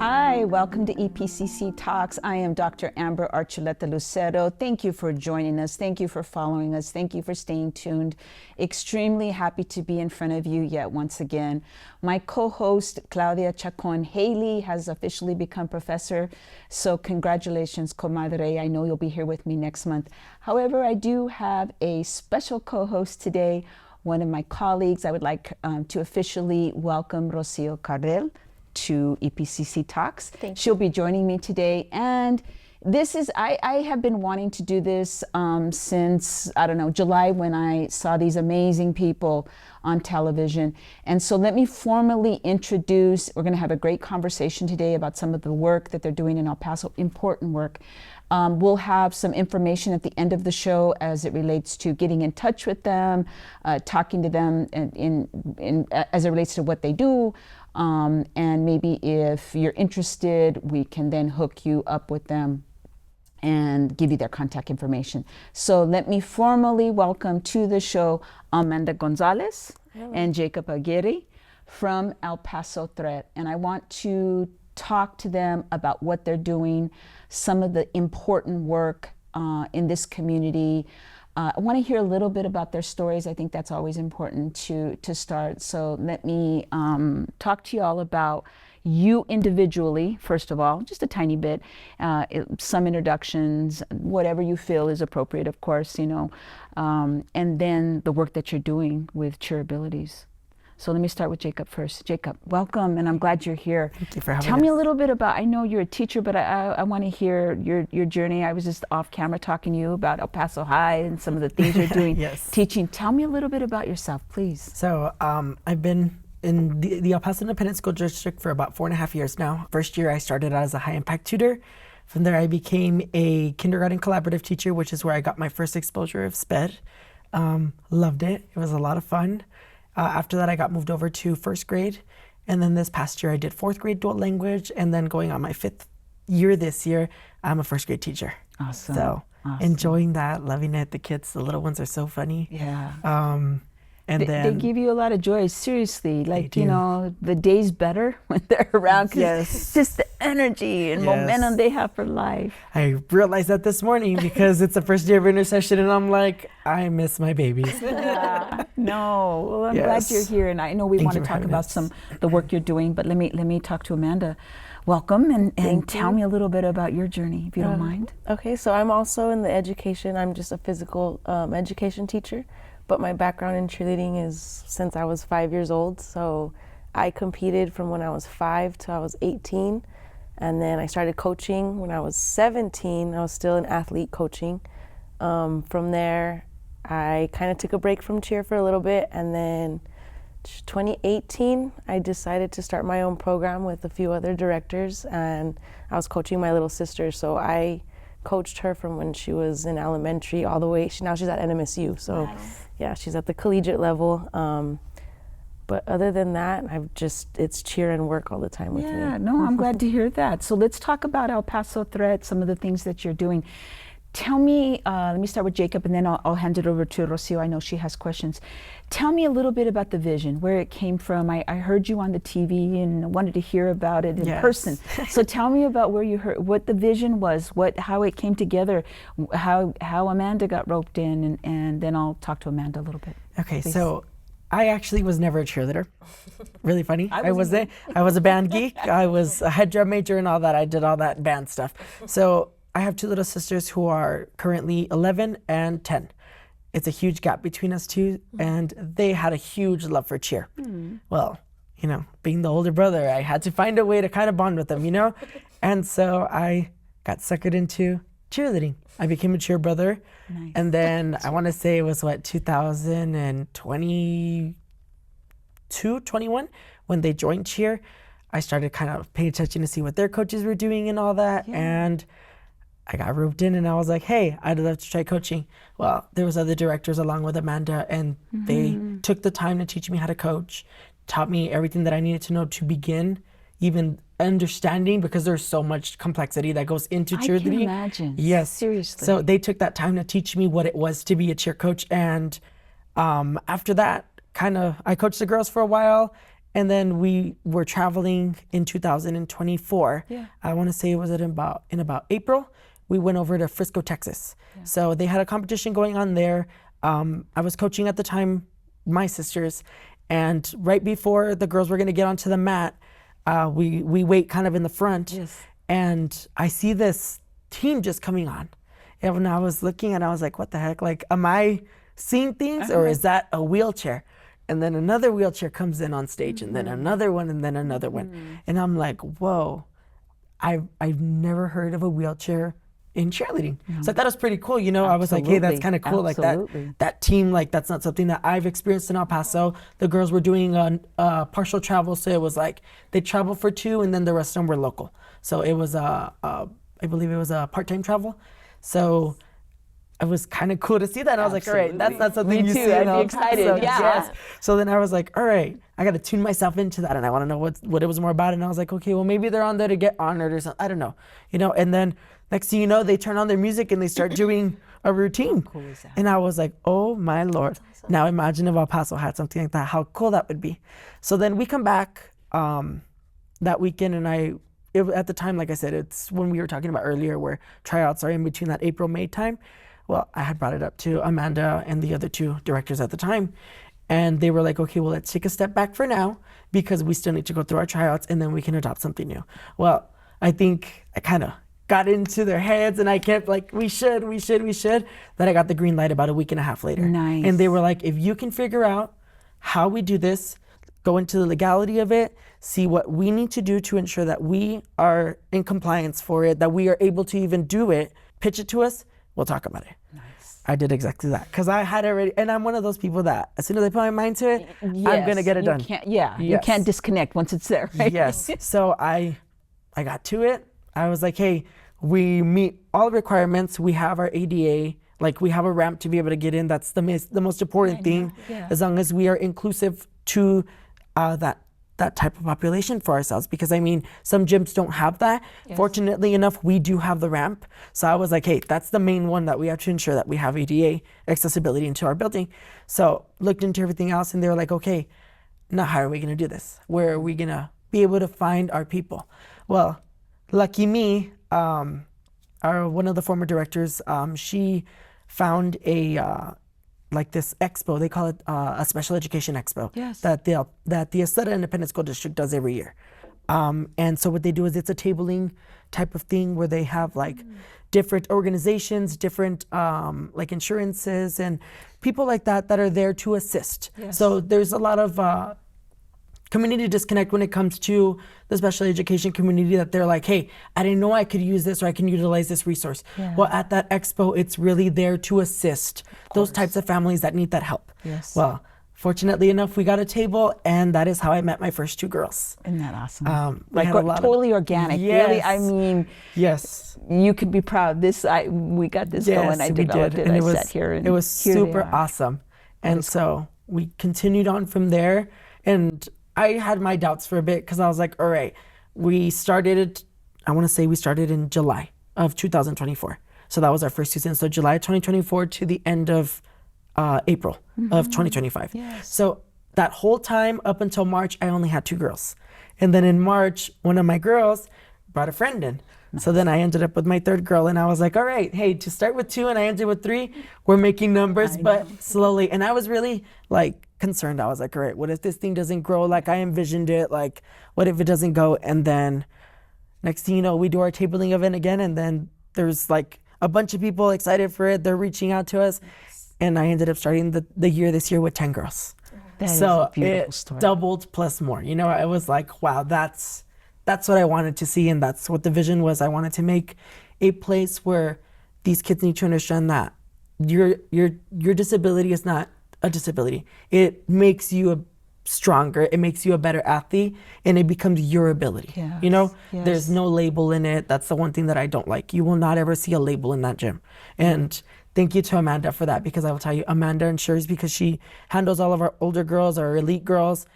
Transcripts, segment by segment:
Hi, welcome to EPCC Talks. I am Dr. Amber Archuleta-Lucero. Thank you for joining us. Thank you for following us. Thank you for staying tuned. Extremely happy to be in front of you yet once again. My co-host, Claudia Chacon-Haley, has officially become professor. So congratulations, comadre. I know you'll be here with me next month. However, I do have a special co-host today, one of my colleagues. I would like to officially welcome Rocio Cardiel to EPCC Talks. She'll be joining me today, and this is I have been wanting to do this since, I don't know, July, when I saw these amazing people on television. And so let me formally introduce, we're going to have a great conversation today about some of the work that they're doing in El Paso, important work. We'll have some information at the end of the show as it relates to getting in touch with them, talking to them as it relates to what they do. And maybe if you're interested, we can then hook you up with them and give you their contact information. So let me formally welcome to the show Amanda Gonzalez and Jacob Aguirre from El Paso Threat. And I want to talk to them about what they're doing, some of the important work in this community. I want to hear a little bit about their stories. I think that's always important to start. So let me talk to you all about you individually, first of all, just a tiny bit, some introductions, whatever you feel is appropriate, of course, and then the work that you're doing with Cheerabilities. So let me start with Jacob first. Jacob, welcome, and I'm glad you're here. Thank you for having Tell me a little bit about, I know you're a teacher, but I want to hear your journey. I was just off camera talking to you about El Paso High and some of the things you're doing, Yes. teaching. Tell me a little bit about yourself, please. So I've been in the El Paso Independent School District for about 4.5 years now. First year I started out as a high impact tutor. From there I became a kindergarten collaborative teacher, which is where I got my first exposure of SPED. Loved it. It was a lot of fun. After that, I got moved over to first grade. And then this past year, I did fourth grade dual language. And then going on my 5th year this year, I'm a first grade teacher. Awesome. So enjoying that, loving it. The kids, the little ones are so funny. Yeah. And they give you a lot of joy, seriously. Like, the day's better when they're around. 'Cause Yes. just the energy and momentum they have for life. I realized that this morning because it's the first day of intercession and I'm like, I miss my babies. Yeah. No. Well, I'm glad you're here. And I know we want to talk about the work you're doing, but let me talk to Amanda. Welcome, and tell me a little bit about your journey, if you don't mind. Okay, so I'm also in the education. I'm just a physical education teacher. But my background in cheerleading is since I was 5 years old. So I competed from when I was 5 to I was 18. And then I started coaching when I was 17. I was still an athlete coaching. From there, I kind of took a break from cheer for a little bit. And then 2018, I decided to start my own program with a few other directors. And I was coaching my little sister. So I coached her from when she was in elementary all the way. Now she's at NMSU. So yeah, she's at the collegiate level. But other than that, it's cheer and work all the time with me. Yeah, no, I'm glad to hear that. So let's talk about El Paso Threat, some of the things that you're doing. Tell me, let me start with Jacob, and then I'll hand it over to Rocio. I know she has questions. Tell me a little bit about the vision, where it came from. I heard you on the TV and wanted to hear about it in person. So tell me about where you heard, what the vision was, how it came together, how Amanda got roped in, and then I'll talk to Amanda a little bit. Okay, Please. so I actually was never a cheerleader. Really funny. I was a band geek. I was a head drum major and all that. I did all that band stuff. So I have two little sisters who are currently 11 and 10. It's a huge gap between us two, and they had a huge love for cheer. Well, being the older brother, I had to find a way to kind of bond with them, And so I got suckered into cheerleading. I became a cheer brother. Nice. And then I want to say it was 2022, 21, when they joined cheer. I started kind of paying attention to see what their coaches were doing and all that. Yeah. And I got roped in and I was like, hey, I'd love to try coaching. Well, there was other directors along with Amanda, and they took the time to teach me how to coach, taught me everything that I needed to know to begin even understanding, because there's so much complexity that goes into cheerleading. I can imagine. Yes. Seriously. So they took that time to teach me what it was to be a cheer coach. And after that, I coached the girls for a while. And then we were traveling in 2024. Yeah. I want to say it was in about April. We went over to Frisco, Texas. Yeah. So they had a competition going on there. I was coaching at the time, my sisters, and right before the girls were going to get onto the mat, we wait kind of in the front. Yes. And I see this team just coming on. And when I was looking and I was like, what the heck? Like, am I seeing things or is that a wheelchair? And then another wheelchair comes in on stage and then another one and then another one. And I'm like, whoa, I've never heard of a wheelchair in cheerleading. So I thought it was pretty cool. You know, I was like, hey, that's kind of cool. Absolutely. Like that team, like that's not something that I've experienced in El Paso. The girls were doing partial travel. So it was like they traveled for 2 and then the rest of them were local. So it was, I believe it was a part-time travel. So it was kind of cool to see that. And I was like, all right, that's not something you see. I'd be excited. So, yeah. Yes. So then I was like, all right, I got to tune myself into that. And I want to know what it was more about. And I was like, okay, well, maybe they're on there to get honored or something. I don't know. You know, and then next thing you know, they turn on their music and they start doing a routine. How cool is that? And I was like, oh my Lord. Awesome. Now imagine if El Paso had something like that, how cool that would be. So then we come back that weekend and at the time, like I said, it's when we were talking about earlier where tryouts are in between that April-May time. Well, I had brought it up to Amanda and the other 2 directors at the time. And they were like, okay, well, let's take a step back for now because we still need to go through our tryouts and then we can adopt something new. Well, I think I kind of got into their heads and I kept like, we should. Then I got the green light about a week and a half later. Nice. And they were like, if you can figure out how we do this, go into the legality of it, see what we need to do to ensure that we are in compliance for it, that we are able to even do it, pitch it to us, we'll talk about it. Nice. I did exactly that because I had already, and I'm one of those people that as soon as I put my mind to it, yes, I'm going to get it done. You can't disconnect once it's there, right? Yes. So I got to it. I was like, hey, we meet all the requirements. We have our ADA, like we have a ramp to be able to get in. That's the most important thing. Yeah. As long as we are inclusive to that type of population for ourselves, because I mean, some gyms don't have that. Yes. Fortunately enough, we do have the ramp. So I was like, hey, that's the main one that we have to ensure that we have ADA accessibility into our building. So looked into everything else and they were like, okay, now how are we going to do this? Where are we going to be able to find our people? Well, lucky me, one of the former directors, she found like this expo, they call it a special education expo. Yes. That the Esteta Independent School District does every year. And so what they do is it's a tabling type of thing where they have like different organizations, different like insurances and people like that are there to assist. Yes. So there's a lot of community disconnect when it comes to the special education community that they're like, hey, I didn't know I could use this or I can utilize this resource. Yeah. Well, at that expo, it's really there to assist those types of families that need that help. Yes. Well, fortunately enough, we got a table and that is how I met my first 2 girls. Isn't that awesome? Like totally organic. Yes. Really, I mean, yes, you could be proud. We got this going. I developed it. And I sat here and it was super awesome. And so we continued on from there and I had my doubts for a bit because I was like, all right, we started in July of 2024. So that was our first season. So July 2024 to the end of April of 2025. Yes. So that whole time up until March, I only had 2 girls. And then in March, one of my girls brought a friend in. Nice. So then I ended up with my 3rd girl and I was like, all right, hey, to start with 2 and I ended with 3, we're making numbers, but slowly. And I was really like concerned. I was like, all right, what if this thing doesn't grow like I envisioned it? Like, what if it doesn't go? And then next thing you know, we do our tabling event again. And then there's like a bunch of people excited for it. They're reaching out to us. And I ended up starting the year this year with 10 girls. That is a beautiful story. It doubled plus more. You know, I was like, wow, that's what I wanted to see. And that's what the vision was. I wanted to make a place where these kids need to understand that your disability is not a disability. It makes you stronger. It makes you a better athlete and it becomes your ability. Yes. You know, there's no label in it. That's the one thing that I don't like. You will not ever see a label in that gym. And thank you to Amanda for that, because I will tell you, Amanda ensures, because she handles all of our older girls, our elite girls,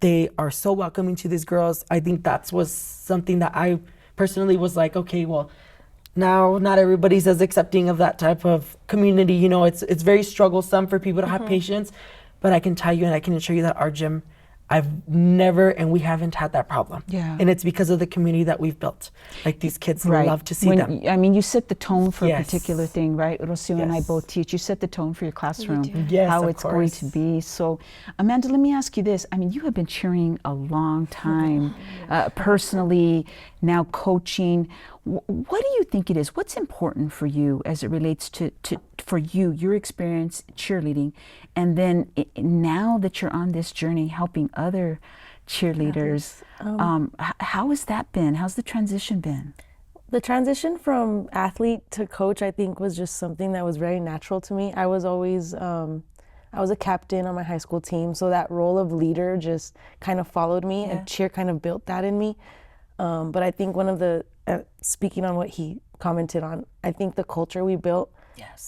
they are so welcoming to these girls. I think that was something that I personally was like, okay, well, now not everybody's as accepting of that type of community. You know, it's very strugglesome for people to have patience, but I can tell you and I can assure you that our gym I've never, and we haven't had that problem. Yeah. And it's because of the community that we've built. Like these kids love to see them. I mean, you set the tone for Yes. a particular thing, right? Rocio and I Yes. both teach. You set the tone for your classroom, Yes, how of it's going to course. be. So, Amanda, let me ask you this. I mean, you have been cheering a long time, personally, now coaching. What do you think it is? What's important for you as it relates to for you, your experience cheerleading, and then now that you're on this journey helping other cheerleaders, how has that been? How's the transition been? The transition from athlete to coach, I think, was just something that was very natural to me. I was always, I was a captain on my high school team, so that role of leader just kind of followed me, and cheer kind of built that in me. But I think one of the, speaking on what he commented on, I think the culture we built,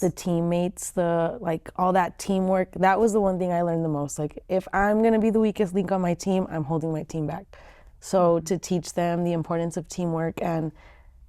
the teammates, the like all that teamwork, that was the one thing I learned the most. Like if I'm gonna be the weakest link on my team, I'm holding my team back. So to teach them the importance of teamwork and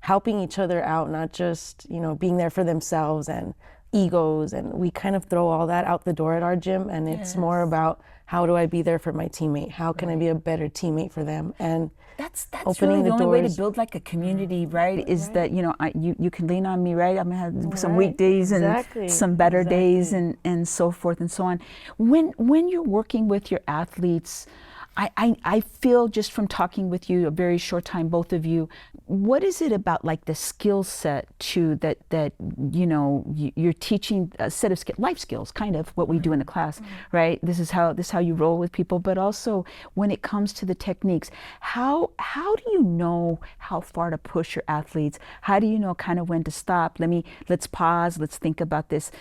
helping each other out, not just, you know, being there for themselves and egos, and we kind of throw all that out the door at our gym, and it's more about how do I be there for my teammate? How can I be a better teammate for them? And that's opening really the only way to doors. build like a community, right? Is that, you know, you can lean on me, right? I'm gonna have some weekdays and some better days and so forth and so on. When you're working with your athletes, I feel just from talking with you a very short time, both of you, what is it about like the skill set too that you know you're teaching a set of life skills, kind of what we do in the class, right? This is how you roll with people, but also when it comes to the techniques, how do you know how far to push your athletes? How do you know kind of when to stop? Let's pause. Let's think about this.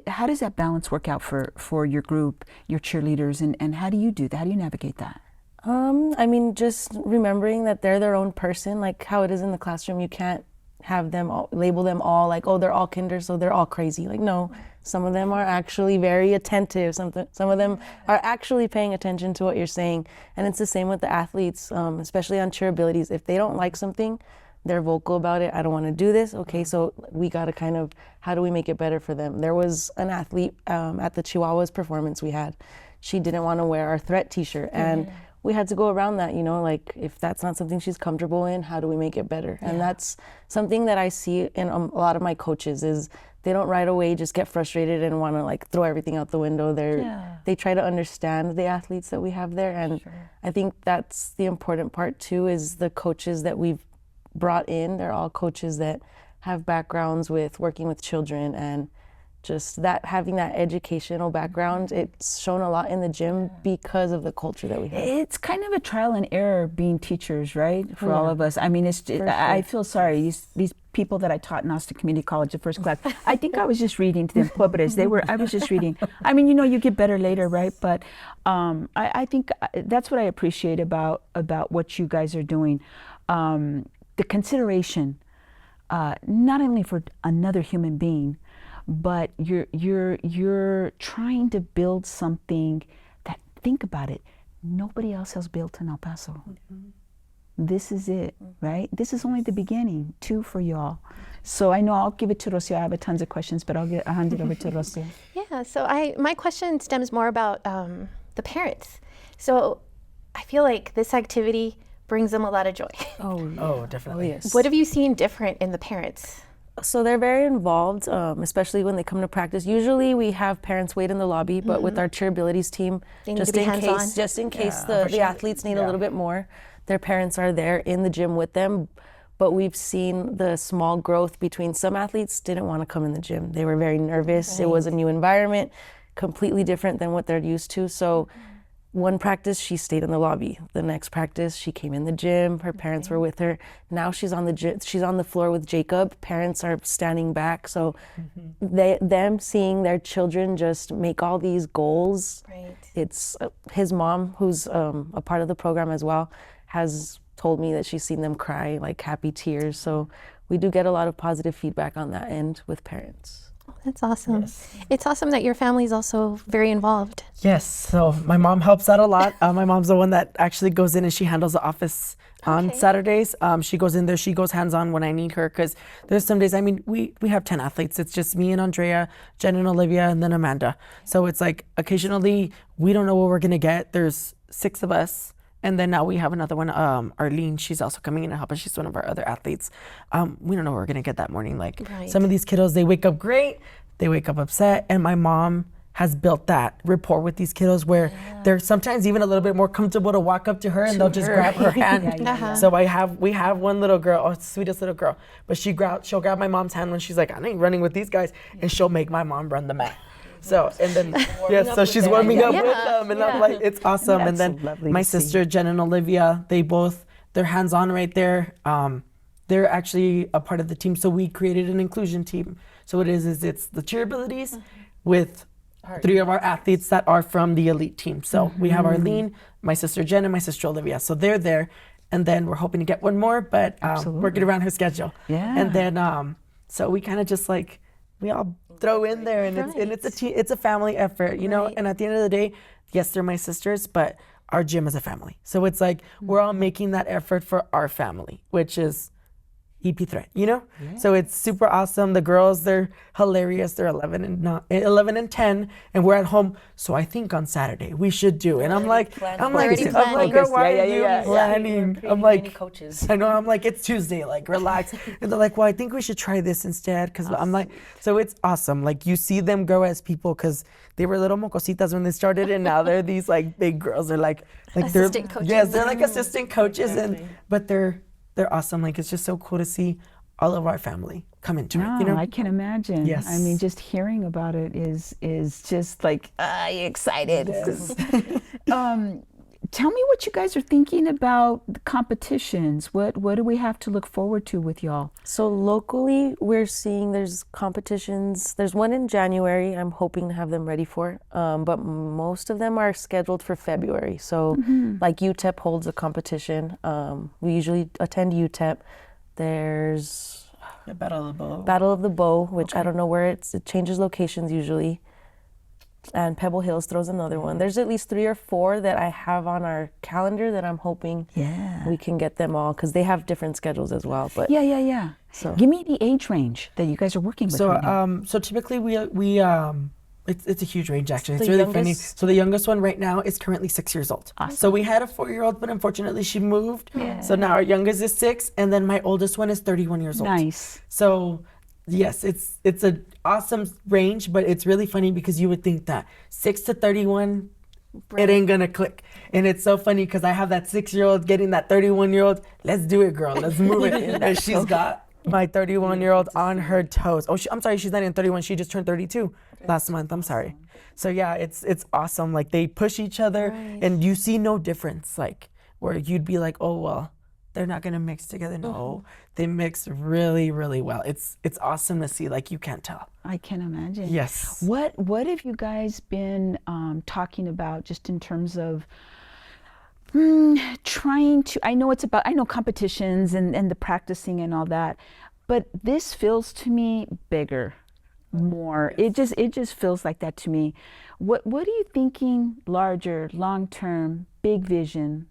How does that balance work out for your group, your cheerleaders, and how do you do that? How do you navigate that? I mean, just remembering that they're their own person, like how it is in the classroom. You can't have them label them all like, oh, they're all kinder, so they're all crazy. Like, no, some of them are actually very attentive. Some of them are actually paying attention to what you're saying. And it's the same with the athletes, especially on Cheerabilities. If they don't like something, they're vocal about it. I don't want to do this. Okay, so we got to kind of, how do we make it better for them? There was an athlete at the Chihuahuas performance we had. She didn't want to wear our Threat t-shirt, and we had to go around that, you know, like if that's not something she's comfortable in, how do we make it better? And that's something that I see in a lot of my coaches is they don't right away just get frustrated and want to like throw everything out the window. They try to understand the athletes that we have there. And I think that's the important part too, is the coaches that we've brought in. They're all coaches that have backgrounds with working with children, and just that having that educational background, it's shown a lot in the gym because of the culture that we have. It's kind of a trial and error being teachers, right? For all of us. I mean, I feel sorry. These people that I taught in Austin Community College, the first class, I think I was just reading to them pobres. I was just reading. I mean, you know, you get better later, right? But I think that's what I appreciate about what you guys are doing. The consideration, not only for another human being, but you're trying to build something that, think about it, nobody else has built in El Paso. This is it, right? This is only the beginning, too, for y'all. So I know I'll give it to Rocio. I have tons of questions, but I'll hand it over to Rocio. Yeah, so my question stems more about the parents. So I feel like this activity brings them a lot of joy. Oh, definitely. Yes. What have you seen different in the parents? So they're very involved, especially when they come to practice. Usually we have parents wait in the lobby, but with our Cheerabilities team, just in case the athletes need a little bit more, their parents are there in the gym with them. But we've seen the small growth between some athletes didn't want to come in the gym. They were very nervous. It was a new environment, completely different than what they're used to. So one practice, she stayed in the lobby. The next practice, she came in the gym. Her parents were with her. Now she's on the floor with Jacob. Parents are standing back. So them seeing their children just make all these goals. Right. It's his mom, who's a part of the program as well, has told me that she's seen them cry like happy tears. So we do get a lot of positive feedback on that end with parents. That's awesome. Yes. It's awesome that your family is also very involved. Yes, so my mom helps out a lot. My mom's the one that actually goes in and she handles the office on Okay. Saturdays. She goes in there, she goes hands-on when I need her, because there's some days, I mean, we have 10 athletes. It's just me and Andrea, Jen and Olivia, and then Amanda. So it's like occasionally we don't know what we're gonna get. There's 6 of us. And then now we have another one, Arlene. She's also coming in to help us. She's one of our other athletes. We don't know what we're gonna get that morning. Like Right. some of these kiddos, they wake up great, they wake up upset, and my mom has built that rapport with these kiddos where they're sometimes even a little bit more comfortable to walk up to her and they'll just grab her hand. So we have one little girl, oh, sweetest little girl, but she'll grab my mom's hand when she's like, I ain't running with these guys, and she'll make my mom run the mat. So, and then, so she's warming up with them, and I'm like, it's awesome. And then my sister, Jen and Olivia, they're hands-on right there. They're actually a part of the team. So we created an inclusion team. So it's the Cheerabilities with 3 of our athletes that are from the elite team. So we have Arlene, my sister Jen, and my sister Olivia. So they're there. And then we're hoping to get one more, but working around her schedule. Yeah. And then, so we kind of just like, we all throw in there, and it's a family effort, you know. And at the end of the day, yes, they're my sisters, but our gym is a family. So it's like we're all making that effort for our family, which is EP Threat, you know? So it's super awesome. The girls, they're hilarious. They're 11 and 10, and we're at home. So I think on Saturday we should do. And I'm like, girl, why are you planning? I'm like, coaches. I know, I'm like, it's Tuesday, like, relax. And they're like, well, I think we should try this instead. Because I'm like, so it's awesome. Like, you see them grow as people, because they were little mocositas when they started, and now they're these like big girls. They're like assistant coaches. Yes, they're like assistant coaches, but they're awesome. Like, it's just so cool to see all of our family come into it, you know? I can imagine. Yes. I mean, just hearing about it is just like, excited. Tell me what you guys are thinking about the competitions. What do we have to look forward to with y'all? So locally, we're seeing there's competitions. There's one in January. I'm hoping to have them ready for, but most of them are scheduled for February. So like UTEP holds a competition. We usually attend UTEP. There's The Battle of the Bow. Battle of the Bow, which I don't know where it changes locations usually. And Pebble Hills throws another one. There's at least 3 or 4 that I have on our calendar that I'm hoping we can get them all, because they have different schedules as well. But Yeah. So Give me the age range that you guys are working with right now. So typically we it's a huge range, actually. It's The really funny. youngest- So the youngest one right now is currently 6 years old. Awesome. So we had a 4-year-old, but unfortunately she moved. So now our youngest is 6, and then my oldest one is 31 years old. Nice. So yes, it's an awesome range, but it's really funny because you would think that 6 to 31, it ain't gonna click. And it's so funny because I have that 6-year-old getting that 31-year-old. Let's do it, girl. Let's move it. And she's got my 31-year-old on her toes. Oh, I'm sorry, she's not even 31. She just turned 32 last month. I'm sorry. So yeah, it's awesome. Like, they push each other, and you see no difference. Like, where you'd be like, oh well, they're not gonna mix together. No, they mix really, really well. It's awesome to see. Like, you can't tell. I can imagine. Yes. What have you guys been talking about, just in terms of trying to? I know competitions and the practicing and all that, but this feels to me bigger, more. Yes. It just feels like that to me. What are you thinking? Larger, long term, big vision,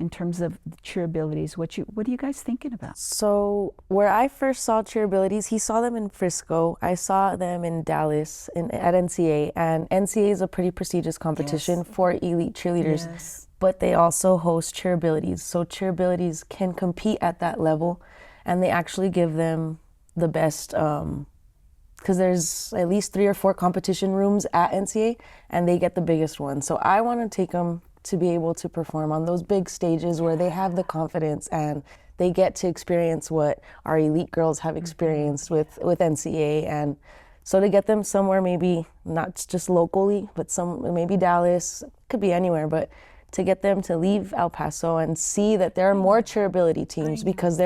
in terms of the Cheerabilities? What are you guys thinking about? So where I first saw Cheerabilities, he saw them in Frisco. I saw them in Dallas at NCA, and NCA is a pretty prestigious competition for elite cheerleaders. Yes. But they also host Cheerabilities. So Cheerabilities can compete at that level, and they actually give them the best, because there's at least 3 or 4 competition rooms at NCA, and they get the biggest one. So I want to take them to be able to perform on those big stages where they have the confidence and they get to experience what our elite girls have experienced with NCA. And so to get them somewhere, maybe not just locally, but maybe Dallas, could be anywhere, but to get them to leave El Paso and see that there are more cheerability teams, because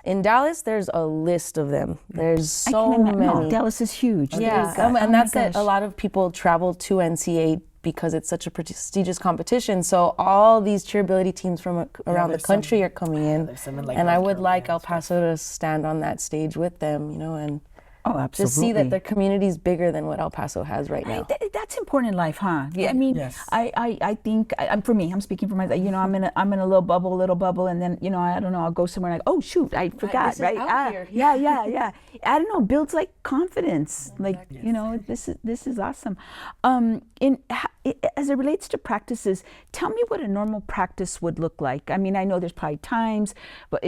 in Dallas, there's a list of them. There's so many. No, Dallas is huge. Yeah, and that's it. A lot of people travel to NCA because it's such a prestigious competition. So all these cheerability teams from around the country are coming in. And I would like El Paso to stand on that stage with them, and Oh, to absolutely. see that their community is bigger than what El Paso has right now. That's important in life, huh? Yeah, I mean, Yes. I think for me, I'm speaking for myself. You know, I'm in a little bubble, and then you know, I don't know, I'll go somewhere like, oh shoot, I forgot, this is out here. Yeah. I don't know, builds like confidence. Like you know, this is awesome. As it relates to practices, tell me what a normal practice would look like. I mean, I know there's probably times, but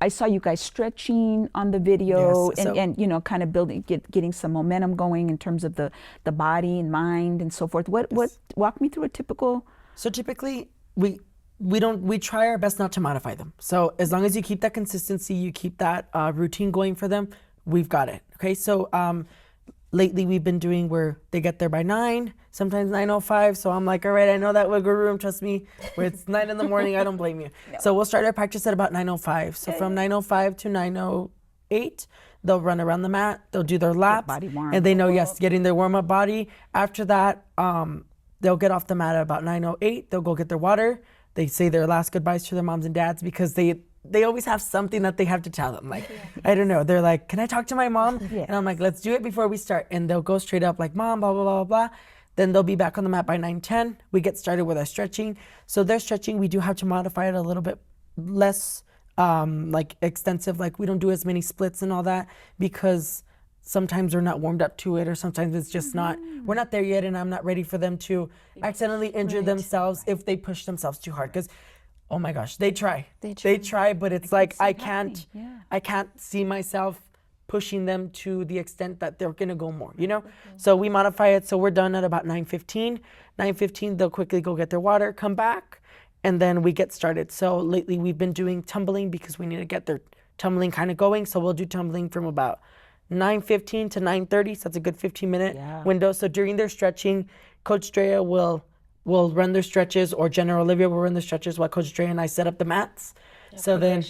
I saw you guys stretching on the video, Yes, and you know, kind of getting some momentum going in terms of the body and mind and so forth. What walk me through a typical. So typically we try our best not to modify them. So as long as you keep that consistency, you keep that routine going for them, we've got it. Okay, so lately we've been doing where they get there by 9, sometimes 9:05. So I'm like, all right, I know that wiggle room, trust me. Where it's 9 in the morning, I don't blame you. No. So we'll start our practice at about 9:05. So from 9:05 to 9:08, they'll run around the mat, they'll do their laps, body warm. and they know, yes, getting their warm-up body. After that, they'll get off the mat at about 9:08. They'll go get their water. They say their last goodbyes to their moms and dads because they always have something that they have to tell them. Like, I don't know. They're like, can I talk to my mom? Yes. And I'm like, let's do it before we start. And they'll go straight up like, mom, blah, blah, blah, blah. Then they'll be back on the mat by 9:10. We get started with our stretching. So their stretching, we do have to modify it a little bit less like extensive. Like we don't do as many splits and all that because sometimes they're not warmed up to it, or sometimes it's just not, we're not there yet, and I'm not ready for them to accidentally injure themselves if they push themselves too hard. Because, oh my gosh, they try, but it's like I can't see myself pushing them to the extent that they're gonna go more, you know? So we modify it, so we're done at about 9:15. 9:15, they'll quickly go get their water, come back, and then we get started. So lately we've been doing tumbling because we need to get their tumbling kind of going. So we'll do tumbling from about 9:15 to 9:30, so that's a good 15-minute window. So during their stretching, Coach Drea will run their stretches, or General Olivia will run the stretches while Coach Drea and I set up the mats. So then,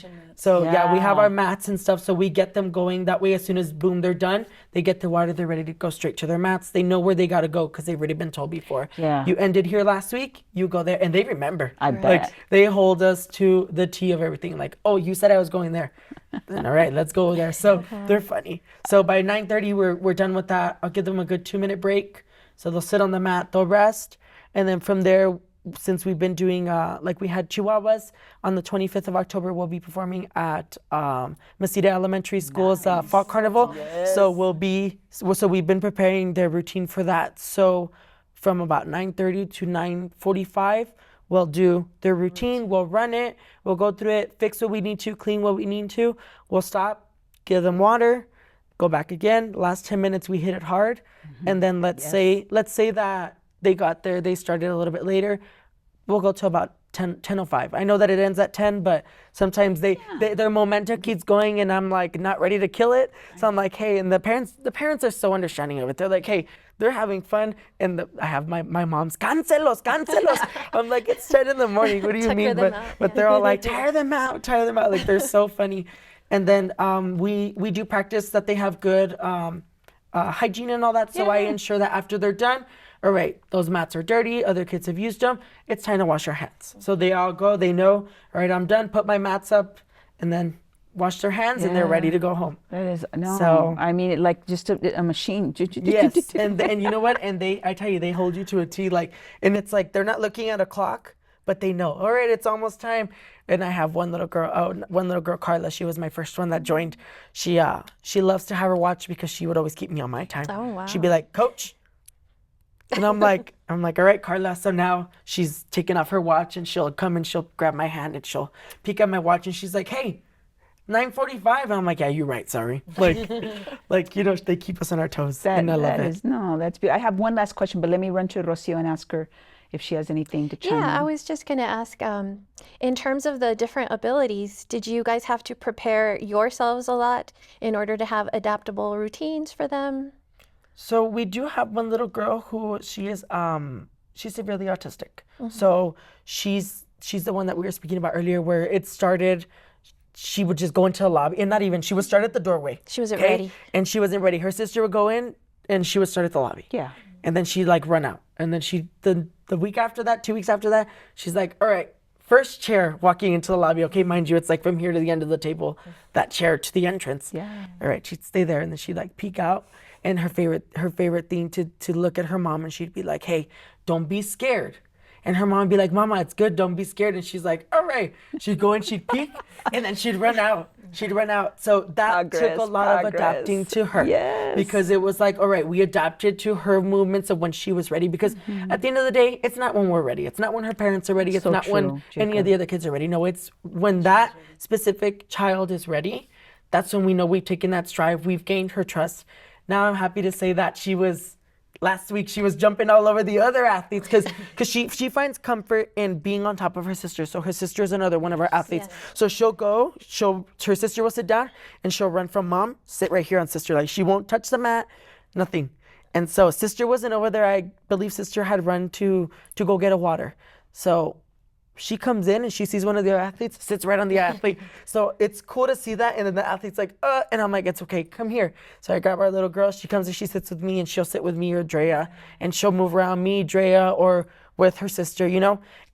we have our mats and stuff, so we get them going. That way, as soon as boom, they're done, they get the water, they're ready to go straight to their mats. They know where they got to go because they've already been told before. Yeah. You ended here last week, you go there, and they remember. I bet. Like, they hold us to the T of everything. Like, oh, you said I was going there. Then, all right, let's go there. So they're funny. So by 9:30, we're done with that. I'll give them a good 2-minute break. So they'll sit on the mat, they'll rest. And then from there, since we've been doing, like we had Chihuahuas, on the 25th of October, we'll be performing at Mesita Elementary School's Fall Carnival. Yes. So we've been preparing their routine for that. So from about 9:30 to 9:45, we'll do their routine, we'll run it, we'll go through it, fix what we need to, clean what we need to, we'll stop, give them water, go back again. Last 10 minutes, we hit it hard. And then let's say that they got there, they started a little bit later, we'll go to about 10:05. I know that it ends at 10, but sometimes their momentum keeps going, and I'm like not ready to kill it. So I'm like, hey, and the parents are so understanding of it. They're like, hey, they're having fun, and I have my mom's cancelos. I'm like, it's 10 in the morning. What do you mean? But they're all like, tire them out. Like, they're so funny. And then we do practice that they have good hygiene and all that. So I ensure that after they're done, all right, those mats are dirty, other kids have used them, it's time to wash our hands. So they all go, they know, all right, I'm done, put my mats up, and then wash their hands, and they're ready to go home. That is, no, So, I mean, like just a machine. Yes, and you know what? And I tell you, they hold you to a T, like, and it's like they're not looking at a clock, but they know, all right, it's almost time. And I have one little girl, Carla, she was my first one that joined. She loves to have her watch because she would always keep me on my time. Oh, wow. She'd be like, Coach. And I'm like, all right, Carla. So now she's taking off her watch, and she'll come and she'll grab my hand and she'll peek at my watch, and she's like, hey, 9:45. And I'm like, yeah, you're right. Sorry. Like, you know, they keep us on our toes. And I love it. That's beautiful. I have one last question, but let me run to Rocio and ask her if she has anything to chime in. Yeah, I was just going to ask, in terms of the different abilities, did you guys have to prepare yourselves a lot in order to have adaptable routines for them? So we do have one little girl who she's severely autistic. So she's the one that we were speaking about earlier, where it started. She would just go into a lobby, and not even, she would start at the doorway. She wasn't ready. And she wasn't ready. Her sister would go in, and she would start at the lobby. Yeah. And then she'd like run out. And then the week after that, 2 weeks after that, she's like, all right, first chair walking into the lobby. Okay, mind you, it's like from here to the end of the table, that chair to the entrance. Yeah. All right, she'd stay there, and then she'd like peek out. And her favorite thing to look at her mom, and she'd be like, hey, don't be scared. And her mom would be like, Mama, it's good, don't be scared. And she's like, all right. She'd go and she'd peek, and then she'd run out. So that took a lot of adapting to her. Yes. Because it was like, all right, we adapted to her movements of when she was ready. Because at the end of the day, it's not when we're ready. It's not when her parents are ready. It's So not when true, any of the other kids are ready. No, it's when that specific child is ready. That's when we know we've taken that stride. We've gained her trust. Now I'm happy to say that last week she was jumping all over the other athletes because she finds comfort in being on top of her sister. So her sister is another one of our athletes. So her sister will sit down and she'll run from mom, sit right here on sister. Like she won't touch the mat, nothing. And so sister wasn't over there. I believe sister had run to go get a water. So she comes in and she sees one of the athletes, sits right on the athlete. So it's cool to see that. And then the athlete's like, and I'm like, it's okay, come here. So I grab our little girl, she comes and she sits with me, and she'll sit with me or Drea, and she'll move around me, Drea, or with her sister,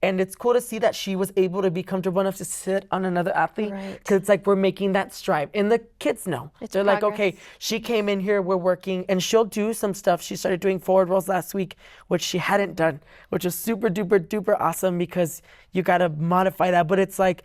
And it's cool to see that she was able to be comfortable enough to sit on another athlete, because it's like we're making that stride. And the kids know. They're like, okay, she came in here, we're working, and she'll do some stuff. She started doing forward rolls last week, which she hadn't done, which was super duper duper awesome, because you got to modify that. But it's like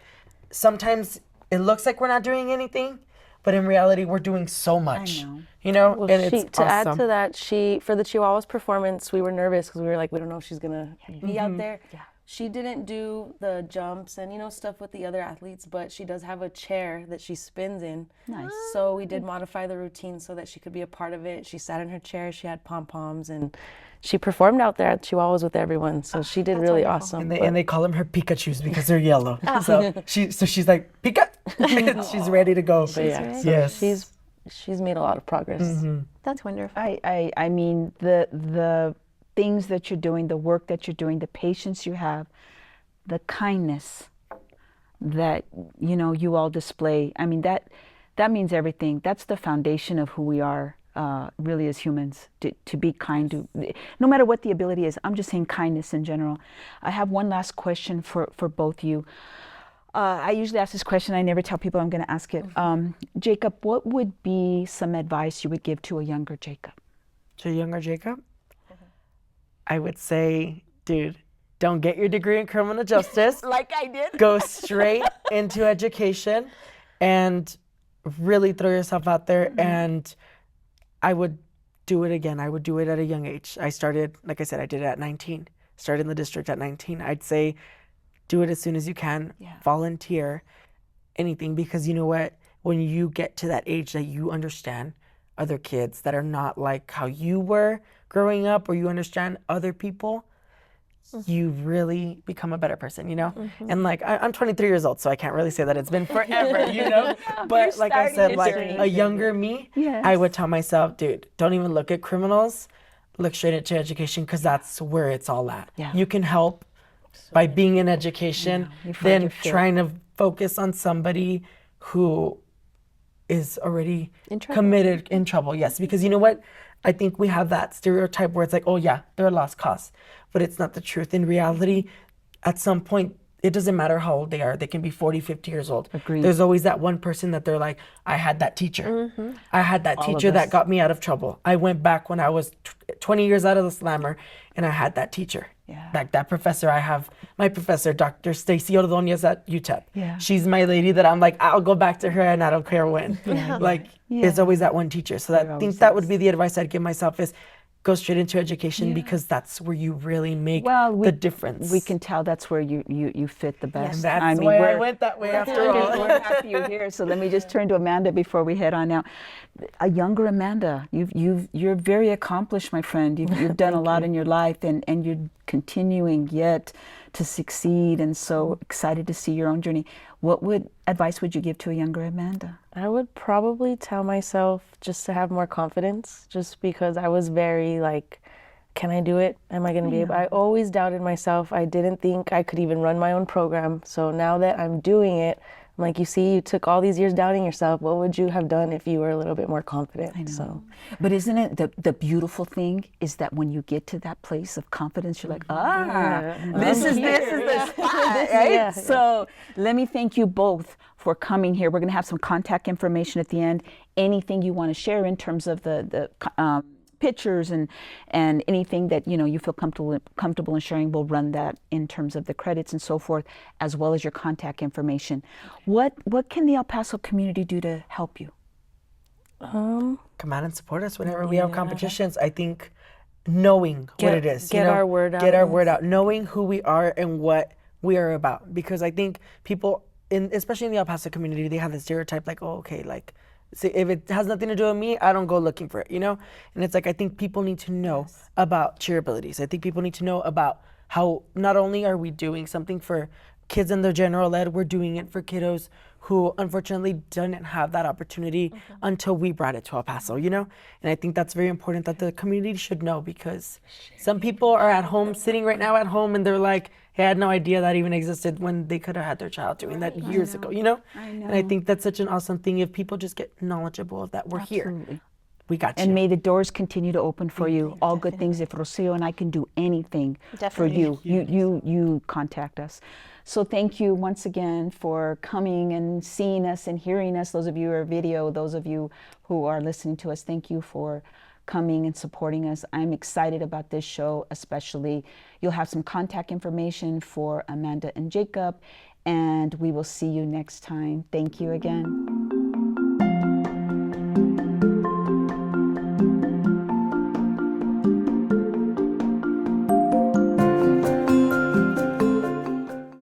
sometimes it looks like we're not doing anything, but in reality, we're doing so much. I know. Well, and it's to awesome. add to that, for the Chihuahua's performance, we were nervous because we were like, we don't know if she's gonna be out there. Yeah. She didn't do the jumps and stuff with the other athletes, but she does have a chair that she spins in. Nice. So we did modify the routine so that she could be a part of it. She sat in her chair, she had pom-poms, and she performed out there at Chihuahuas with everyone. So she did really awesome. And they call them her Pikachus because they're yellow. So she's like, Pika! And she's ready to go. But yeah, so yes. she's made a lot of progress. That's wonderful. I mean, the things that you're doing, the work that you're doing, the patience you have, the kindness that you all display. I mean, that means everything. That's the foundation of who we are, really, as humans. To be kind to, no matter what the ability is. I'm just saying kindness in general. I have one last question for both you. I usually ask this question. I never tell people I'm going to ask it. Jacob, what would be some advice you would give to a younger Jacob? To a younger Jacob? I would say, dude, don't get your degree in criminal justice. Like I did. Go straight into education and really throw yourself out there. And I would do it again. I would do it at a young age. I started, like I said, I did it at 19. Started in the district at 19. I'd say do it as soon as you can. Volunteer, anything, because you know what? When you get to that age that you understand other kids that are not like how you were growing up, or you understand other people, you really become a better person, And like, I'm 23 years old, so I can't really say that it's been forever, But like I said, like a younger me, I would tell myself, dude, don't even look at criminals, look straight into education, because that's where it's all at. You can help by being in education, then trying to focus on somebody who is already committed, in trouble. Yes, because you know what? I think we have that stereotype where it's like, oh yeah, they're a lost cause, but it's not the truth. In reality, at some point, it doesn't matter how old they are. They can be 40, 50 years old. Agreed. There's always that one person that they're like, I had that teacher. I had that teacher that got me out of trouble. I went back when I was 20 years out of the slammer, and I had that teacher. Like that professor I have, my professor, Dr. Stacy Ordonez at UTEP. She's my lady that I'm like, I'll go back to her and I don't care when. There's always that one teacher. So I think that would be the advice I'd give myself, is go straight into education, because that's where you really make the difference. We can tell that's where you fit the best. That's why I went that way after all. We're happy you're here. So let me just turn to Amanda before we head on out. A younger Amanda, you're very accomplished, my friend. You've done a lot in your life, and you're continuing yet to succeed, and so excited to see your own journey. What advice would you give to a younger Amanda? I would probably tell myself just to have more confidence, just because I was very like, can I do it? Am I going to be able? I always doubted myself. I didn't think I could even run my own program. So now that I'm doing it, I'm like, you see, you took all these years doubting yourself. What would you have done if you were a little bit more confident? I know. So, But isn't it the beautiful thing is that when you get to that place of confidence, you're like, this is the spot, right? Yeah. So let me thank you both for coming here. We're going to have some contact information at the end. Anything you want to share in terms of the pictures and anything that you feel comfortable in sharing, we'll run that in terms of the credits and so forth, as well as your contact information. What can the El Paso community do to help you? Come out and support us whenever we have competitions. I think knowing what it is, get our word out. get our word out, knowing who we are and what we are about, because I think people especially in the El Paso community, they have this stereotype like, oh, okay, like, see, if it has nothing to do with me, I don't go looking for it, And it's like, I think people need to know about Cheerabilities. I think people need to know about how not only are we doing something for kids in the general ed, we're doing it for kiddos who unfortunately didn't have that opportunity until we brought it to El Paso, And I think that's very important that the community should know, because some people are at home, sitting right now at home, and they're like, hey, I had no idea that even existed, when they could have had their child doing that years ago, I know. And I think that's such an awesome thing if people just get knowledgeable of that we're Absolutely. here. We got you. And may the doors continue to open for you. All good things. If Rocio and I can do anything for you, you contact us. So thank you once again for coming and seeing us and hearing us. Those of you who are video, those of you who are listening to us, thank you for coming and supporting us. I'm excited about this show, especially. You'll have some contact information for Amanda and Jacob, and we will see you next time. Thank you again.